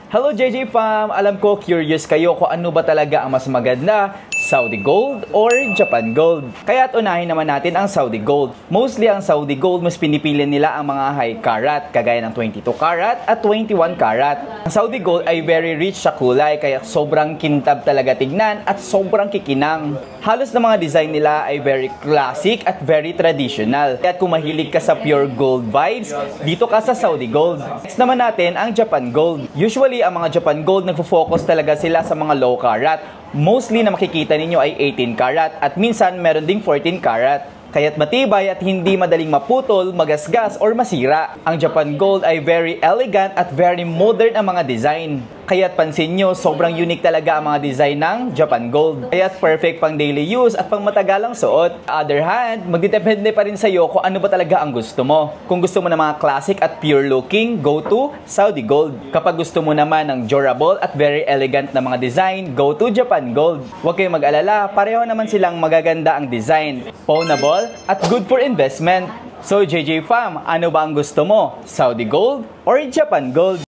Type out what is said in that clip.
Hello JJ Fam! Alam ko curious kayo kung ano ba talaga ang mas maganda, Saudi Gold or Japan Gold. Kaya't unahin naman natin ang Saudi Gold. Mostly ang Saudi Gold mas pinipili nila ang mga high carat, kagaya ng 22 carat at 21 carat. Ang Saudi Gold ay very rich sa kulay, kaya sobrang kintab talaga tignan at sobrang kikinang. Halos na mga design nila ay very classic at very traditional. Kaya kung mahilig ka sa pure gold vibes, dito ka sa Saudi Gold. Next naman natin ang Japan Gold. Usually, ang mga Japan Gold nagfo-focus talaga sila sa mga low carat. Mostly na makikita ninyo ay 18 carat at minsan meron ding 14 carat. Kaya't matibay at hindi madaling maputol, magasgas or masira. Ang Japan Gold ay very elegant at very modern ang mga design. Kaya't pansin nyo, sobrang unique talaga ang mga design ng Japan Gold. Kaya't perfect pang daily use at pang matagalang suot. Other hand, magdidepende pa rin sa'yo kung ano ba talaga ang gusto mo. Kung gusto mo ng mga classic at pure looking, go to Saudi Gold. Kapag gusto mo naman ng durable at very elegant na mga design, go to Japan Gold. Huwag kayong mag-alala, pareho naman silang magaganda ang design, pawnable at good for investment. So JJ Fam, ano ba ang gusto mo? Saudi Gold or Japan Gold?